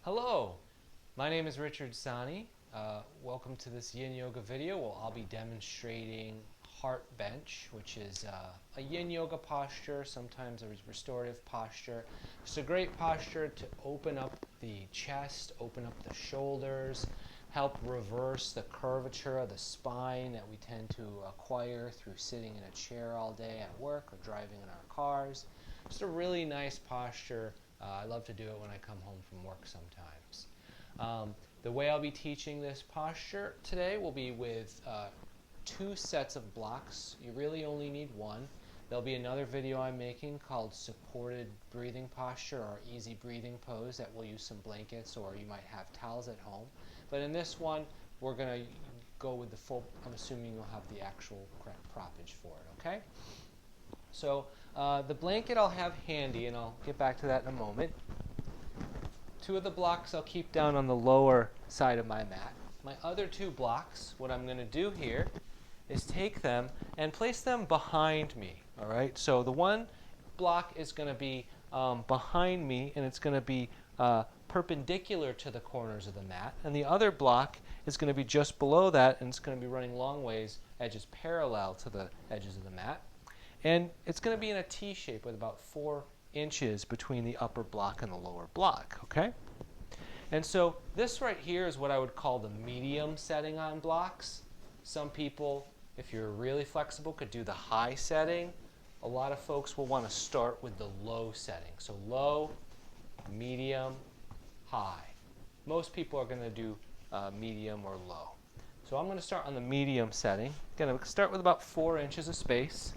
Hello, my name is Richard Sani. Welcome to this Yin Yoga video where I'll be demonstrating heart bench, which is a Yin Yoga posture, sometimes a restorative posture. It's a great posture to open up the chest, open up the shoulders, help reverse the curvature of the spine that we tend to acquire through sitting in a chair all day at work or driving in our cars. Just a really nice posture. I love to do it when I come home from work sometimes. The way I'll be teaching this posture today will be with two sets of blocks. You really only need one. There'll be another video I'm making called supported breathing posture or easy breathing pose that will use some blankets, or you might have towels at home. But in this one, we're going to go with the full, I'm assuming you'll have the actual correct proppage for it, okay? So the blanket I'll have handy, and I'll get back to that in a moment. Two of the blocks I'll keep down on the lower side of my mat. My other two blocks, what I'm going to do here is take them and place them behind me. All right. So the one block is going to be behind me, and it's going to be perpendicular to the corners of the mat, and the other block is going to be just below that, and it's going to be running long ways, edges parallel to the edges of the mat. And it's going to be in a T shape with about 4 inches between the upper block and the lower block, okay? And so this right here is what I would call the medium setting on blocks. Some people, if you're really flexible, could do the high setting. A lot of folks will want to start with the low setting. So low, medium, high. Most people are going to do medium or low. So I'm going to start on the medium setting. Going to start with about 4 inches of space.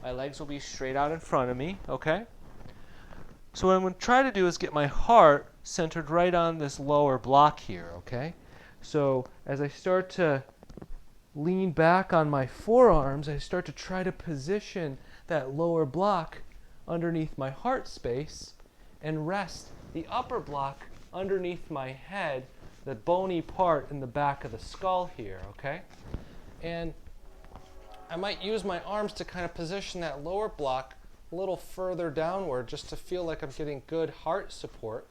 My legs will be straight out in front of me, okay? So what I'm going to try to do is get my heart centered right on this lower block here, okay? So as I start to lean back on my forearms, I start to try to position that lower block underneath my heart space and rest the upper block underneath my head, the bony part in the back of the skull here, okay? And I might use my arms to kind of position that lower block a little further downward just to feel like I'm getting good heart support.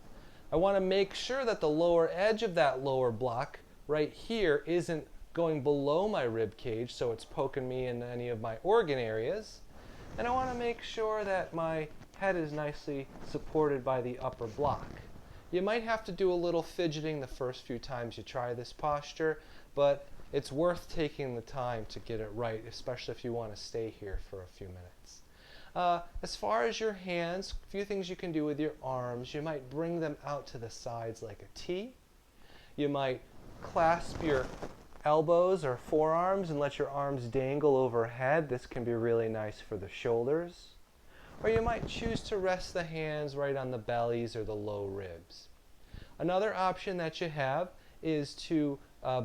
I want to make sure that the lower edge of that lower block right here isn't going below my rib cage so it's poking me in any of my organ areas. And I want to make sure that my head is nicely supported by the upper block. You might have to do a little fidgeting the first few times you try this posture, but it's worth taking the time to get it right, especially if you want to stay here for a few minutes. As far as your hands, a few things you can do with your arms. You might bring them out to the sides like a T. You might clasp your elbows or forearms and let your arms dangle overhead. This can be really nice for the shoulders. Or you might choose to rest the hands right on the bellies or the low ribs. Another option that you have is to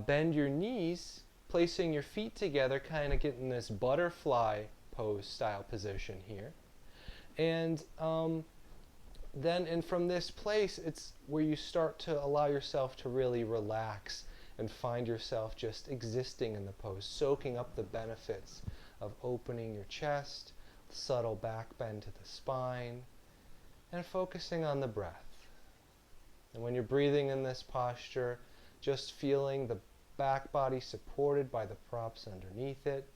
bend your knees, placing your feet together, kind of getting this butterfly pose style position here. And then from this place, it's where you start to allow yourself to really relax and find yourself just existing in the pose, soaking up the benefits of opening your chest, subtle back bend to the spine, and focusing on the breath. And when you're breathing in this posture, just feeling the back body supported by the props underneath it,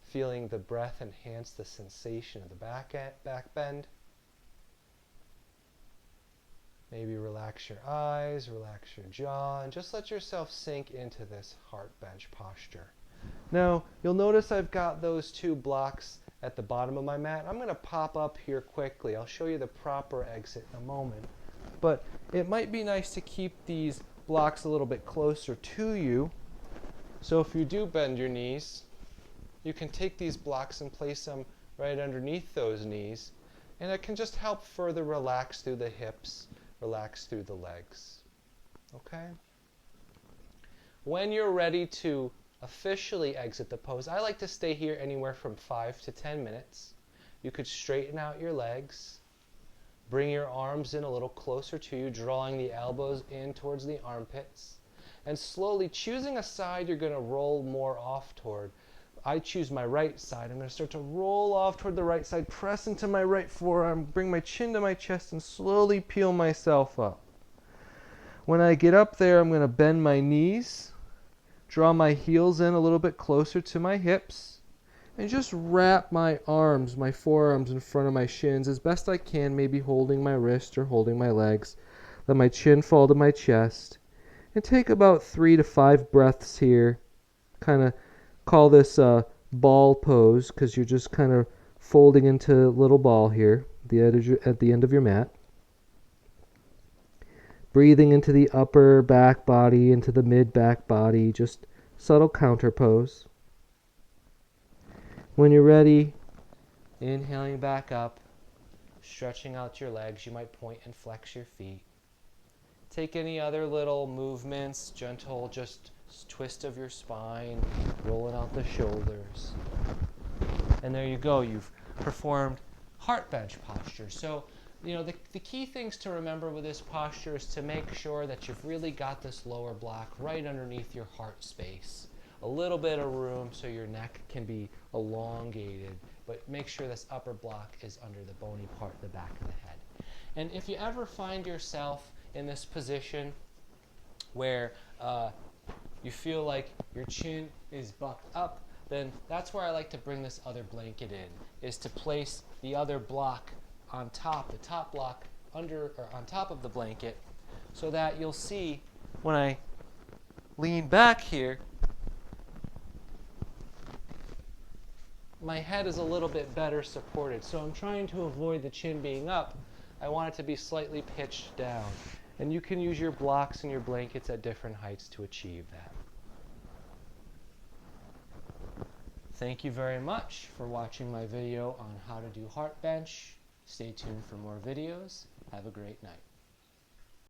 feeling the breath enhance the sensation of the back bend. Maybe relax your eyes, relax your jaw, and just let yourself sink into this heart bench posture. Now, you'll notice I've got those two blocks at the bottom of my mat. I'm going to pop up here quickly. I'll show you the proper exit in a moment. But it might be nice to keep these blocks a little bit closer to you. So if you do bend your knees, you can take these blocks and place them right underneath those knees. And it can just help further relax through the hips, relax through the legs. Okay? When you're ready to officially exit the pose, I like to stay here anywhere from 5 to 10 minutes. You could straighten out your legs, bring your arms in a little closer to you, drawing the elbows in towards the armpits, and slowly choosing a side you're going to roll more off toward. I choose my right side. I'm going to start to roll off toward the right side, press into my right forearm, bring my chin to my chest, and slowly peel myself up. When I get up there, I'm going to bend my knees, draw my heels in a little bit closer to my hips, and just wrap my arms, my forearms in front of my shins as best I can, maybe holding my wrist or holding my legs. Let my chin fall to my chest. And take about 3 to 5 breaths here. Kind of call this a ball pose because you're just kind of folding into a little ball here at the end of your mat. Breathing into the upper back body, into the mid back body, just subtle counter pose. When you're ready, inhaling back up, stretching out your legs. You might point and flex your feet. Take any other little movements, gentle just twist of your spine, rolling out the shoulders. And there you go, you've performed heart bench posture. So, the key things to remember with this posture is to make sure that you've really got this lower block right underneath your heart space. A little bit of room so your neck can be elongated, but make sure this upper block is under the bony part, the back of the head. And if you ever find yourself in this position where you feel like your chin is bucked up, then that's where I like to bring this other blanket in, is to place the other block on top, the top block under or on top of the blanket, so that you'll see when I lean back here, my head is a little bit better supported. So I'm trying to avoid the chin being up. I want it to be slightly pitched down. And you can use your blocks and your blankets at different heights to achieve that. Thank you very much for watching my video on how to do heart bench. Stay tuned for more videos. Have a great night.